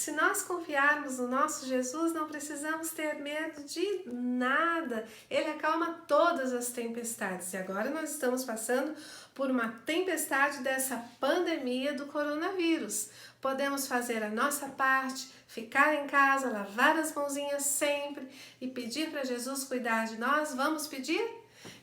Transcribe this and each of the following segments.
se nós confiarmos no nosso Jesus, não precisamos ter medo de nada. Ele acalma todas as tempestades. E agora nós estamos passando por uma tempestade dessa pandemia do coronavírus. Podemos fazer a nossa parte, ficar em casa, lavar as mãozinhas sempre e pedir para Jesus cuidar de nós. Vamos pedir?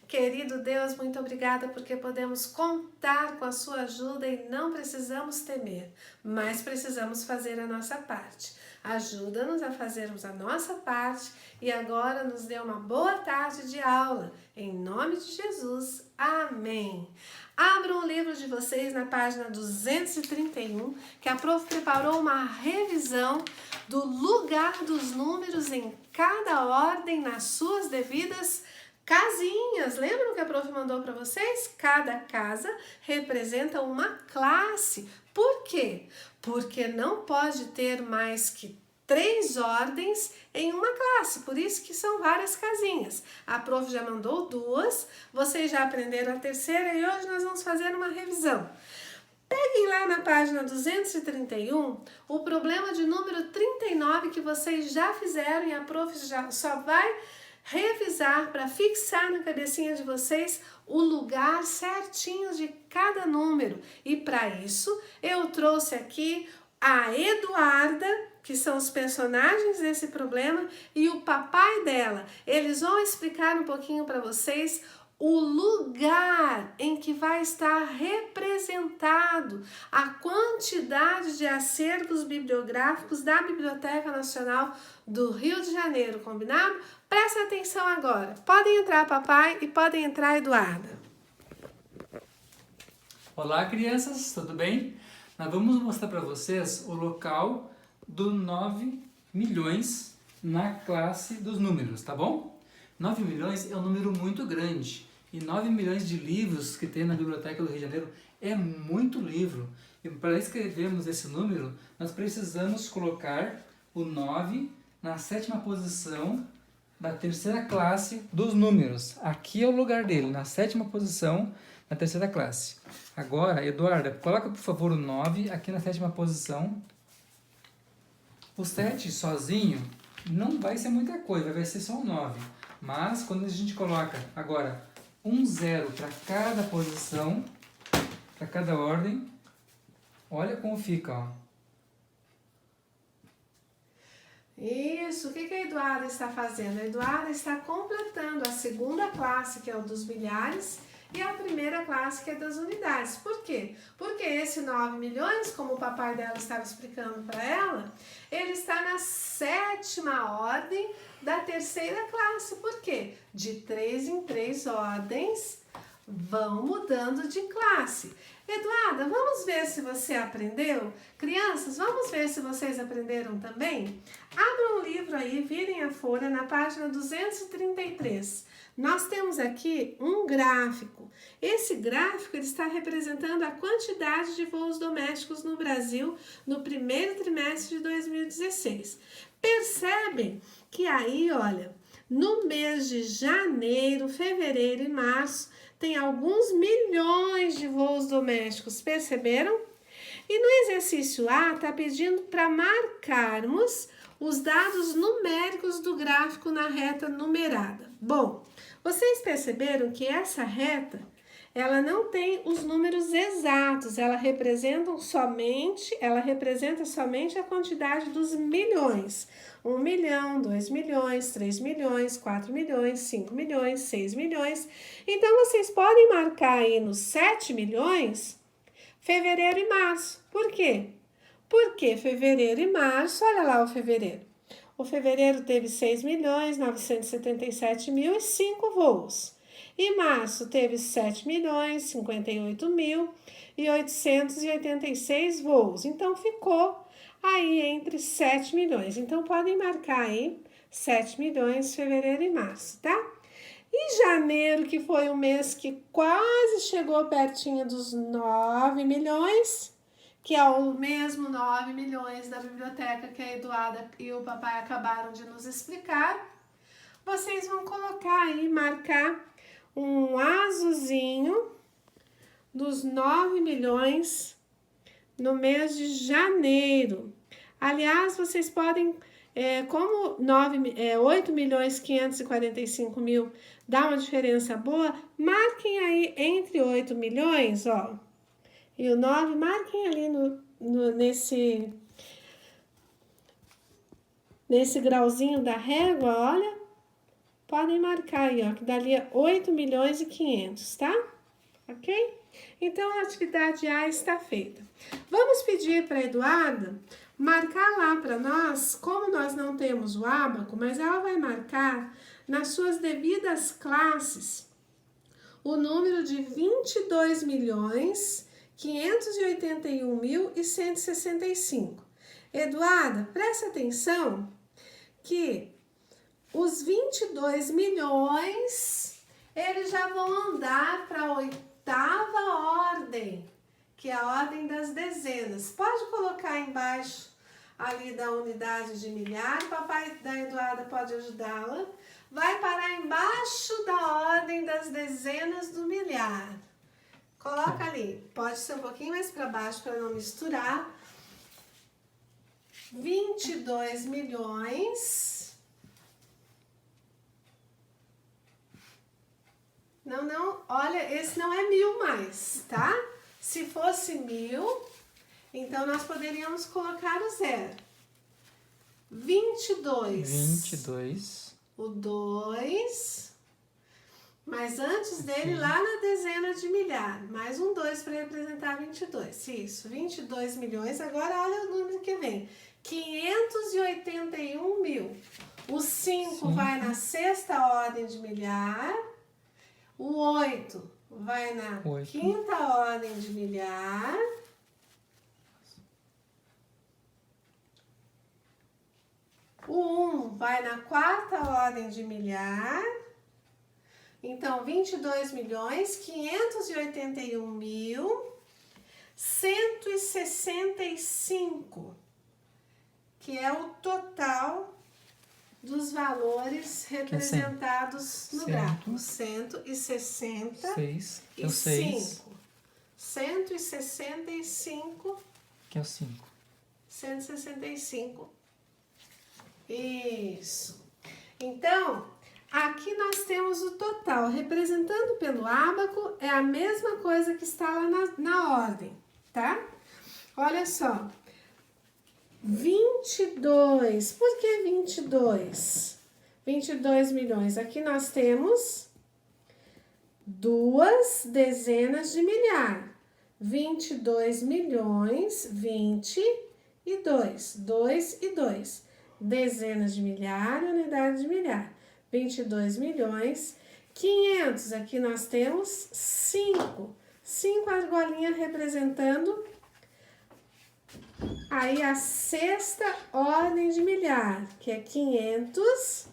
Querido Deus, muito obrigada porque podemos contar com a sua ajuda e não precisamos temer, mas precisamos fazer a nossa parte. Ajuda-nos a fazermos a nossa parte e agora nos dê uma boa tarde de aula. Em nome de Jesus, amém. Abram o livro de vocês na página 231, que a prof preparou uma revisão do lugar dos números em cada ordem nas suas devidas casinhas. Lembram que a prof mandou para vocês? Cada casa representa uma classe. Por quê? Porque não pode ter mais que 3 ordens em uma classe, por isso que são várias casinhas. A prof já mandou 2, vocês já aprenderam a terceira e hoje nós vamos fazer uma revisão. Peguem lá na página 231 o problema de número 39 que vocês já fizeram e a prof já só vai revisar para fixar na cabecinha de vocês o lugar certinho de cada número. E para isso eu trouxe aqui a Eduarda, que são os personagens desse problema, e o papai dela. Eles vão explicar um pouquinho para vocês o lugar em que vai estar representado a quantidade de acervos bibliográficos da Biblioteca Nacional do Rio de Janeiro, combinado? Presta atenção agora. Podem entrar, papai, e podem entrar, Eduarda. Olá, crianças, tudo bem? Nós vamos mostrar para vocês o local do 9 milhões na classe dos números, tá bom? 9 milhões é um número muito grande e 9 milhões de livros que tem na Biblioteca do Rio de Janeiro é muito livro. E para escrevermos esse número, nós precisamos colocar o 9 na 7ª posição da terceira classe dos números. Aqui é o lugar dele, na 7ª posição da terceira classe. Agora, Eduarda, coloca por favor o 9 aqui na 7ª posição. O 7 sozinho não vai ser muita coisa, vai ser só um 9. Mas quando a gente coloca agora um 0 para cada posição, para cada ordem, olha como fica, ó. Isso, o que a Eduarda está fazendo? A Eduarda está completando a 2ª classe, que é o dos milhares, e a 1ª classe, que é das unidades. Por quê? Porque esse 9 milhões, como o papai dela estava explicando para ela, ele está na 7ª ordem da terceira classe. Por quê? De 3 em 3 ordens vão mudando de classe. Eduarda, vamos ver se você aprendeu? Crianças, vamos ver se vocês aprenderam também? Abram o livro aí, virem a folha na página 233. Nós temos aqui um gráfico. Esse gráfico ele está representando a quantidade de voos domésticos no Brasil no primeiro trimestre de 2016. Percebem que aí, olha, no mês de janeiro, fevereiro e março, tem alguns milhões de voos domésticos, perceberam? E no exercício A está pedindo para marcarmos os dados numéricos do gráfico na reta numerada. Bom, vocês perceberam que essa reta, ela não tem os números exatos, ela representa somente a quantidade dos milhões. 1 milhão, 2 milhões, 3 milhões, 4 milhões, 5 milhões, 6 milhões. Então, vocês podem marcar aí nos 7 milhões, fevereiro e março. Por quê? Porque fevereiro e março, olha lá o fevereiro. O fevereiro teve 6 milhões, 977 mil e 5 voos. E março teve 7 milhões, 58 mil e 886 voos. Então, ficou aí entre 7 milhões. Então, podem marcar aí 7 milhões, fevereiro e março, tá? E janeiro, que foi um mês que quase chegou pertinho dos 9 milhões, que é o mesmo 9 milhões da biblioteca que a Eduarda e o papai acabaram de nos explicar. Vocês vão colocar aí, marcar um azulzinho dos 9 milhões no mês de janeiro. Aliás, vocês podem, como 8.545.000 dá uma diferença boa, marquem aí entre 8 milhões, ó, e o 9, marquem ali nesse grauzinho da régua, olha, podem marcar aí, ó, que daria 8.500.000, tá? Ok? Então, a atividade A está feita. Vamos pedir para a Eduarda marcar lá para nós, como nós não temos o ábaco, mas ela vai marcar nas suas devidas classes o número de 22.581.165. Eduarda, presta atenção que os 22 milhões, eles já vão andar para a 8ª ordem, que é a ordem das dezenas. Pode colocar embaixo ali da unidade de milhar, o papai da Eduarda pode ajudá-la. Vai parar embaixo da ordem das dezenas do milhar. Coloca ali, pode ser um pouquinho mais para baixo para não misturar. 22 milhões. Não, olha, esse não é 1.000 mais, tá? Se fosse 1.000, então nós poderíamos colocar o 0. 22. O 2. Mas antes dele, lá na dezena de milhar, mais um 2 para representar 22. Isso, 22 milhões. Agora olha o número que vem. 581.000. O 5 vai na 6ª ordem de milhar. O 8 vai na 5ª ordem de milhar. O 1 vai na 4ª ordem de milhar. Então, 22.581.165, que é o total dos valores representados no gráfico. 165. 165. Que é o 5. 165. Isso. Então, aqui nós temos o total. Representando pelo ábaco, é a mesma coisa que está lá na ordem, tá? Olha só. 22. Por que 22? 22 milhões. Aqui nós temos 2 dezenas de milhar. 22 milhões, 22. 2 e 2. Dezenas de milhar, unidade de milhar. 22 milhões, 500. Aqui nós temos 5. 5 argolinhas representando aí a 6ª ordem de milhar, que é 500.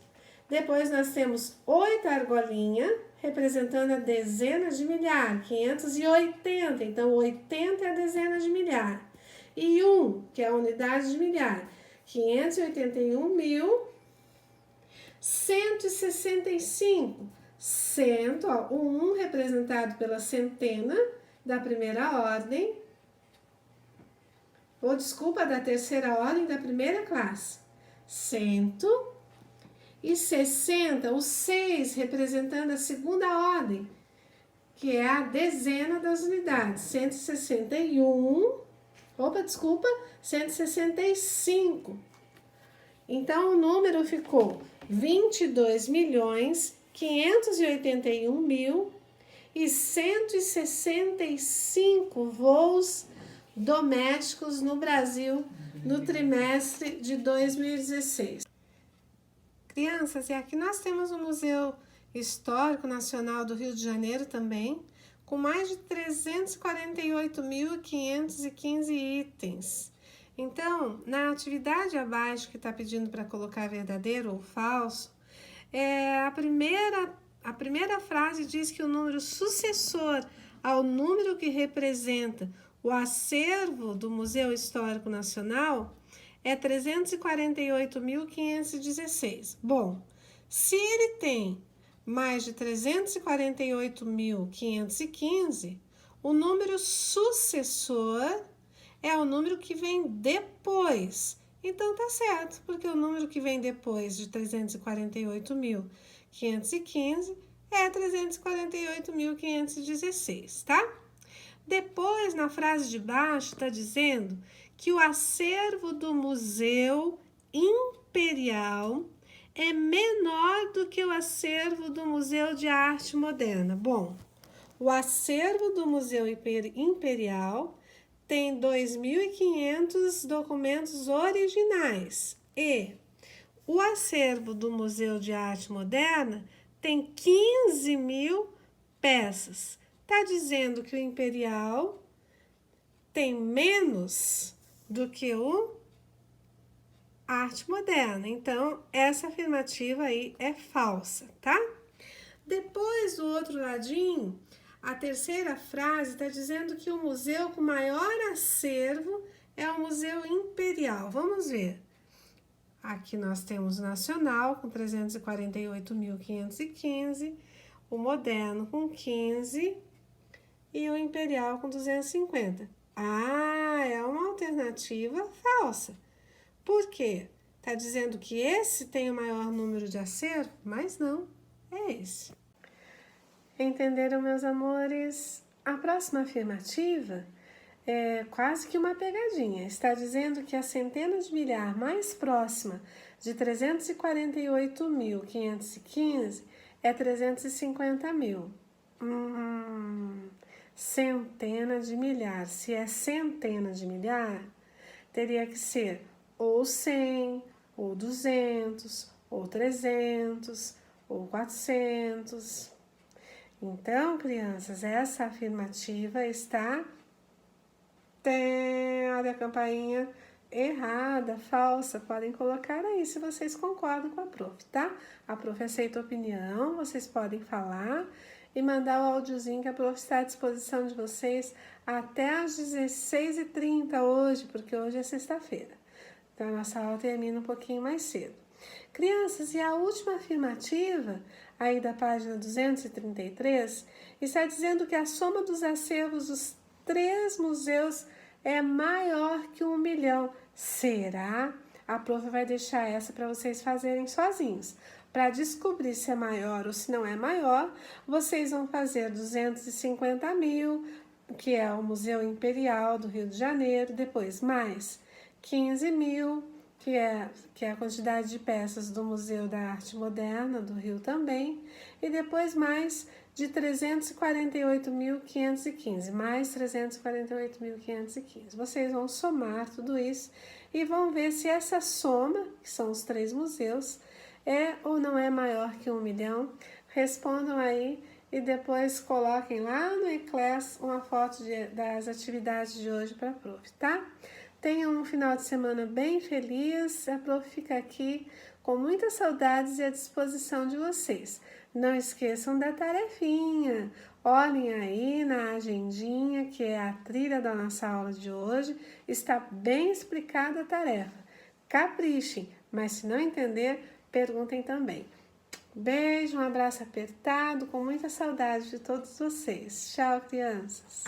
Depois nós temos 8 argolinhas representando a dezena de milhar, 580. Então, 80 é a dezena de milhar. E 1, que é a unidade de milhar, 581.165. 100, ó, o 1 representado pela centena da primeira ordem, ou desculpa, da terceira ordem da primeira classe. 160, o 6 representando a segunda ordem, que é a dezena das unidades. 165. Então, o número ficou 22.581.165 voos domésticos no Brasil no trimestre de 2016. Crianças, e aqui nós temos o Museu Histórico Nacional do Rio de Janeiro também, com mais de 348.515 itens. Então, na atividade abaixo que está pedindo para colocar verdadeiro ou falso, a primeira frase diz que o número sucessor ao número que representa o acervo do Museu Histórico Nacional é 348.516. Bom, se ele tem mais de 348.515, o número sucessor é o número que vem depois. Então tá certo, porque o número que vem depois de 348.515 é 348.516, tá? Depois, na frase de baixo, está dizendo que o acervo do Museu Imperial é menor do que o acervo do Museu de Arte Moderna. Bom, o acervo do Museu Imperial tem 2.500 documentos originais e o acervo do Museu de Arte Moderna tem 15.000 peças. Está dizendo que o Imperial tem menos do que o Arte Moderna. Então, essa afirmativa aí é falsa, tá? Depois, do outro ladinho, a terceira frase está dizendo que o museu com maior acervo é o Museu Imperial. Vamos ver. Aqui nós temos o Nacional com 348.515, o Moderno com 15 e o Imperial com 250. Ah, é uma alternativa falsa. Por quê? Está dizendo que esse tem o maior número de acervo, mas não, é esse. Entenderam, meus amores? A próxima afirmativa é quase que uma pegadinha. Está dizendo que a centena de milhar mais próxima de 348.515 é 350.000. Centena de milhar. Se é centena de milhar, teria que ser ou 100, ou 200, ou 300, ou 400. Então, crianças, essa afirmativa está... Olha a campainha errada, falsa. Podem colocar aí se vocês concordam com a prof, tá? A prof aceita opinião, vocês podem falar e mandar o áudiozinho que a prof está à disposição de vocês até às 16h30 hoje, porque hoje é sexta-feira. Então, a nossa aula termina um pouquinho mais cedo. Crianças, e a última afirmativa, aí da página 233, está dizendo que a soma dos acervos dos 3 museus é maior que 1 milhão. Será? A prof vai deixar essa para vocês fazerem sozinhos. Para descobrir se é maior ou se não é maior, vocês vão fazer 250.000, que é o Museu Imperial do Rio de Janeiro, depois mais 15.000, que é a quantidade de peças do Museu da Arte Moderna do Rio também, e depois mais de 348.515, mais 348.515. Vocês vão somar tudo isso e vão ver se essa soma, que são os 3 museus, é ou não é maior que 1 milhão. Respondam aí e depois coloquem lá no eClass uma foto das atividades de hoje para a prof, tá? Tenham um final de semana bem feliz. A prof fica aqui com muitas saudades e à disposição de vocês. Não esqueçam da tarefinha. Olhem aí na agendinha, que é a trilha da nossa aula de hoje. Está bem explicada a tarefa. Caprichem, mas se não entender, perguntem também. Beijo, um abraço apertado, com muita saudade de todos vocês. Tchau, crianças.